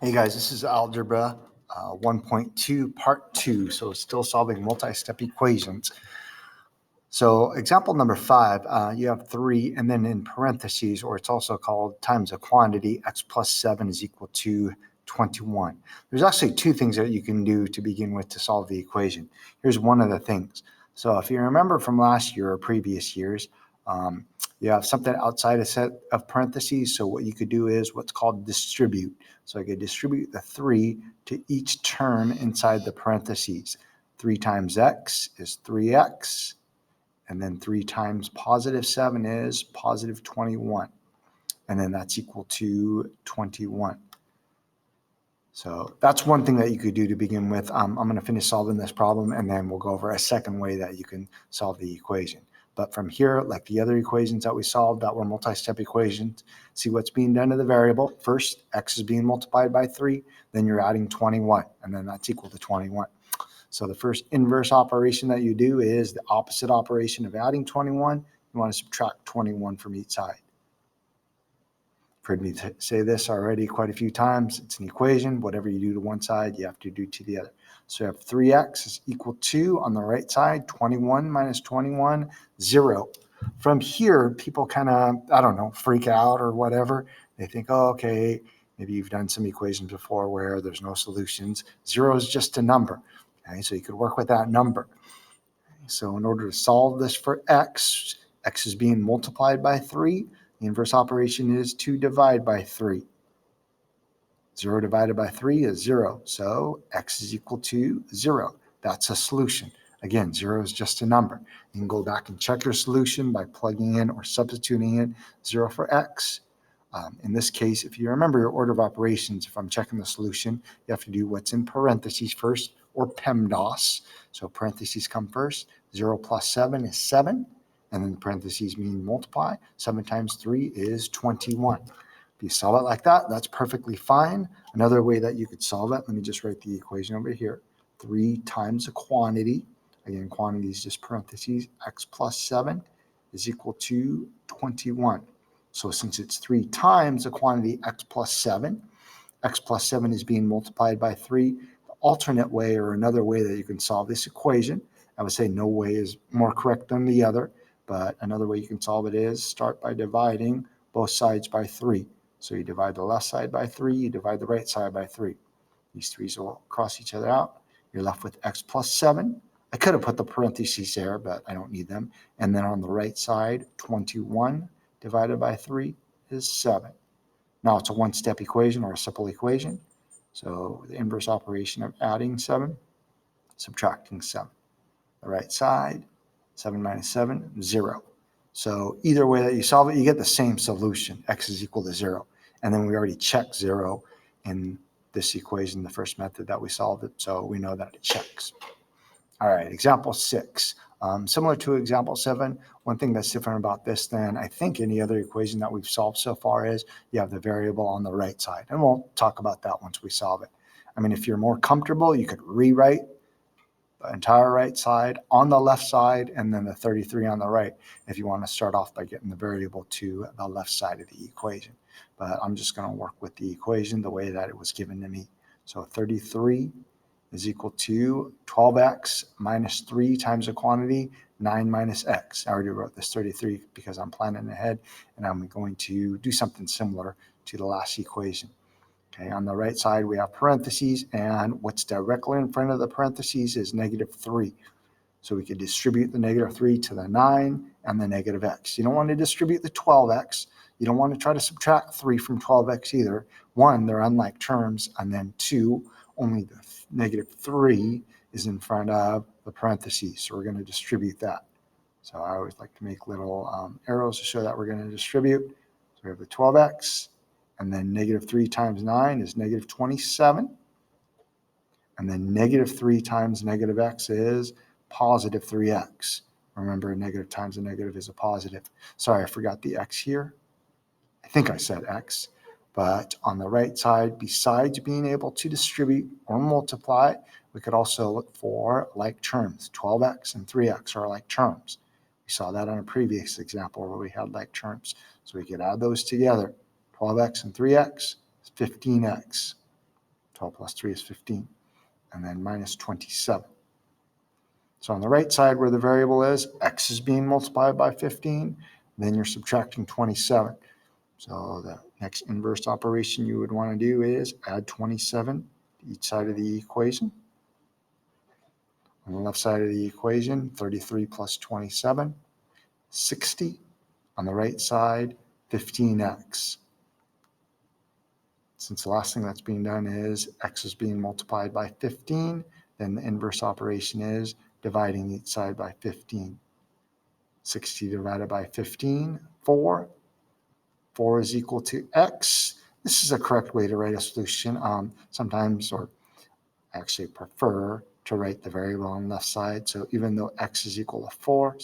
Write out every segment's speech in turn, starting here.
Hey guys, this is Algebra 1.2 Part 2, so still solving multi-step equations. So example number 5, you have 3 and then in parentheses, or it's also called times a quantity, x plus 7 is equal to 21. There's actually two things that you can do to begin with to solve the equation. Here's one of the things. So if you remember from last year or previous years, you have something outside a set of parentheses. So what you could do is what's called distribute. So I could distribute the 3 to each term inside the parentheses. 3 times x is 3x, and then 3 times positive 7 is positive 21. And then that's equal to 21. So that's one thing that you could do to begin with. I'm going to finish solving this problem, and then we'll go over a second way that you can solve the equation. But from here, like the other equations that we solved that were multi-step equations, see what's being done to the variable. First, x is being multiplied by 3, then you're adding 21, and then that's equal to 21. So the first inverse operation that you do is the opposite operation of adding 21. You want to subtract 21 from each side. You've heard me say this already quite a few times. It's an equation. Whatever you do to one side, you have to do to the other. So you have 3x is equal to, on the right side, 21 minus 21, 0. From here, people kind of, I don't know, freak out or whatever. They think, oh, okay, maybe you've done some equations before where there's no solutions. 0 is just a number. Okay, so you could work with that number. So in order to solve this for x is being multiplied by 3. The inverse operation is to divide by 3. 0 divided by 3 is 0. So x is equal to 0. That's a solution. Again, 0 is just a number. You can go back and check your solution by plugging in or substituting in 0 for x. In this case, if you remember your order of operations, if I'm checking the solution, you have to do what's in parentheses first, or PEMDAS. So parentheses come first. 0 plus 7 is 7. And then parentheses mean multiply. 7 times 3 is 21. If you solve it like that, that's perfectly fine. Another way that you could solve it, let me just write the equation over here. 3 times a quantity. Again, quantity is just parentheses. X plus 7 is equal to 21. So since it's 3 times a quantity x plus 7 is being multiplied by 3. The alternate way, or another way that you can solve this equation, I would say no way is more correct than the other, but another way you can solve it is start by dividing both sides by 3. So you divide the left side by 3, you divide the right side by 3. These 3's will cross each other out. You're left with x plus 7. I could have put the parentheses there, but I don't need them. And then on the right side, 21 divided by 3 is 7. Now it's a one-step equation or a simple equation. So the inverse operation of adding 7, subtracting 7. The right side, 7 minus 7, 0. So either way that you solve it, you get the same solution. X is equal to 0. And then we already checked 0 in this equation, the first method that we solved it, so we know that it checks. All right, example 6. Similar to example 7, one thing that's different about this than I think any other equation that we've solved so far is you have the variable on the right side. And we'll talk about that once we solve it. I mean, if you're more comfortable, you could rewrite the entire right side on the left side and then the 33 on the right if you want to start off by getting the variable to the left side of the equation. But I'm just going to work with the equation the way that it was given to me. So 33 is equal to 12x minus 3 times the quantity, 9 minus x. I already wrote this 33 because I'm planning ahead, and I'm going to do something similar to the last equation. Okay, on the right side, we have parentheses, and what's directly in front of the parentheses is negative 3. So we could distribute the negative 3 to the 9 and the negative x. You don't want to distribute the 12x. You don't want to try to subtract 3 from 12x either. 1, they're unlike terms, and then 2, only the negative 3 is in front of the parentheses. So we're going to distribute that. So I always like to make little arrows to show that we're going to distribute. So we have the 12x, and then negative 3 times 9 is negative 27. And then negative 3 times negative x is positive 3x. Remember, a negative times a negative is a positive. Sorry, I forgot the x here. I think I said x. But on the right side, besides being able to distribute or multiply, we could also look for like terms. 12x and 3x are like terms. We saw that on a previous example where we had like terms. So we could add those together. 12x and 3x is 15x. 12 plus 3 is 15. And then minus 27. So on the right side where the variable is, x is being multiplied by 15. Then you're subtracting 27. So the next inverse operation you would want to do is add 27 to each side of the equation. On the left side of the equation, 33 plus 27, 60. On the right side, 15x. Since the last thing that's being done is x is being multiplied by 15, then the inverse operation is dividing each side by 15. 60 divided by 15, 4. 4 is equal to x. This is a correct way to write a solution. Sometimes, or actually prefer to write the variable on the left side. So even though x is equal to 4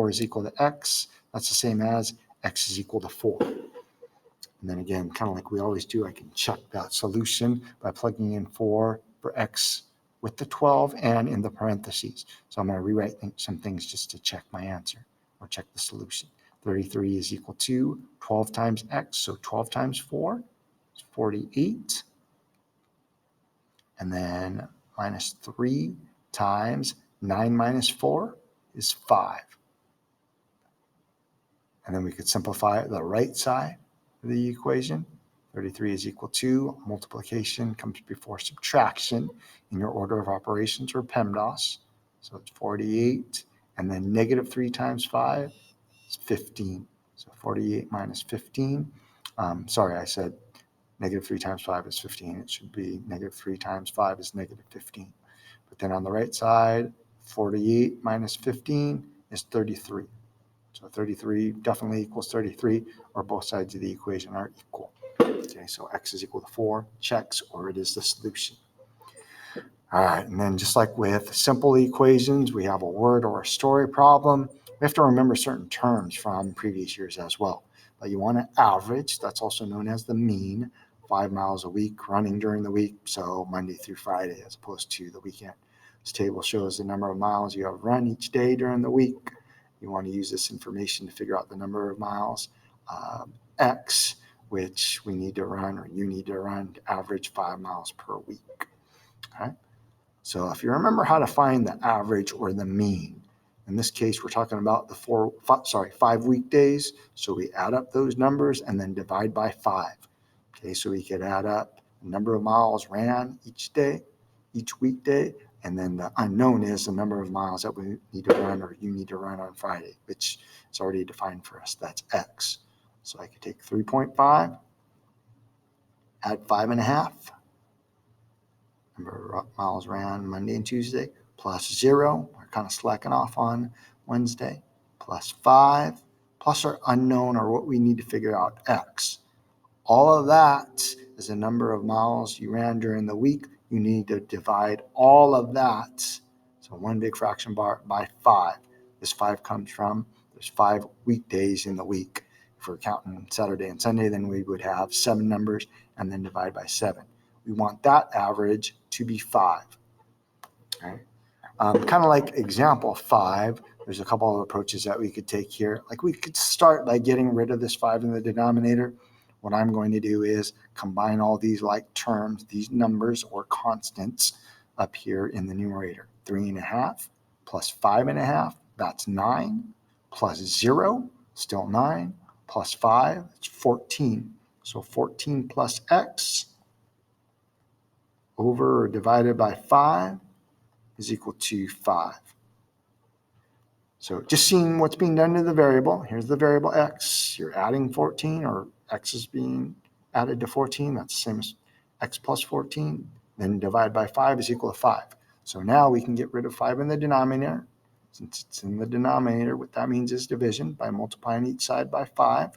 is equal to x, that's the same as x is equal to 4. And then again, kind of like we always do, I can check that solution by plugging in 4 for x with the 12 and in the parentheses. So I'm going to rewrite some things just to check my answer or check the solution. 33 is equal to 12 times x, so 12 times 4 is 48. And then minus 3 times 9 minus 4 is 5. And then we could simplify the right side of the equation. 33 is equal to, multiplication comes before subtraction in your order of operations or PEMDAS. So it's 48. And then negative 3 times 5 is 15. So 48 minus 15. I said negative 3 times 5 is 15. It should be negative 3 times 5 is negative 15. But then on the right side, 48 minus 15 is 33. So 33 definitely equals 33, or both sides of the equation are equal. Okay, so x is equal to 4, checks, or it is the solution. All right, and then just like with simple equations, we have a word or a story problem. We have to remember certain terms from previous years as well. But you want an average, that's also known as the mean, 5 miles a week running during the week, so Monday through Friday as opposed to the weekend. This table shows the number of miles you have run each day during the week. You want to use this information to figure out the number of miles, x, which we need to run, or you need to run, to average 5 miles per week. Okay? So if you remember how to find the average or the mean, in this case, we're talking about the 5 weekdays. So we add up those numbers and then divide by 5. Okay, so we could add up the number of miles ran each day, each weekday, and then the unknown is the number of miles that we need to run, or you need to run on Friday, which is already defined for us. That's x. So I could take 3.5, add 5.5, number of miles ran Monday and Tuesday, plus 0, we're kind of slacking off on Wednesday, plus 5, plus our unknown, or what we need to figure out, x. All of that is the number of miles you ran during the week. You need to divide all of that, so one big fraction bar, by 5. This 5 comes from, there's 5 weekdays in the week. If we're counting Saturday and Sunday, then we would have 7 numbers and then divide by 7. We want that average to be 5. Okay? Kind of like example 5, there's a couple of approaches that we could take here. Like we could start by getting rid of this 5 in the denominator. What I'm going to do is combine all these like terms, these numbers or constants up here in the numerator. 3.5 plus 5.5, that's 9, plus 0, still 9, plus 5, it's 14. So 14 plus x over or divided by 5 is equal to 5. So just seeing what's being done to the variable. Here's the variable x. You're adding 14, or x is being added to 14. That's the same as x plus 14. Then divide by 5 is equal to 5. So now we can get rid of 5 in the denominator. Since it's in the denominator, what that means is division by multiplying each side by 5.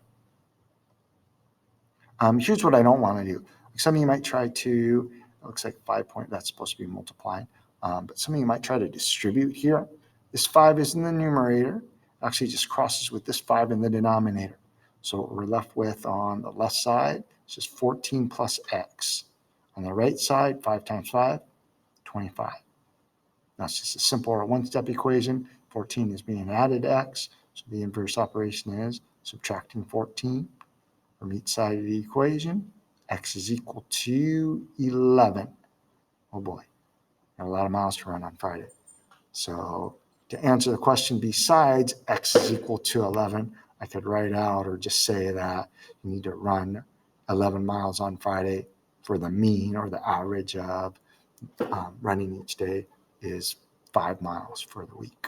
Here's what I don't want to do. Some of you might try to, it looks like 5 point, that's supposed to be multiplying. But some of you might try to distribute here. This 5 is in the numerator. Actually just crosses with this 5 in the denominator. So what we're left with on the left side is just 14 plus x. On the right side, 5 times 5, 25. That's just a simple one-step equation. 14 is being added to x. So the inverse operation is subtracting 14 from each side of the equation. X is equal to 11. Oh boy, got a lot of miles to run on Friday. So to answer the question, besides x is equal to 11, I could write out or just say that you need to run 11 miles on Friday for the mean or the average of running each day is 5 miles for the week.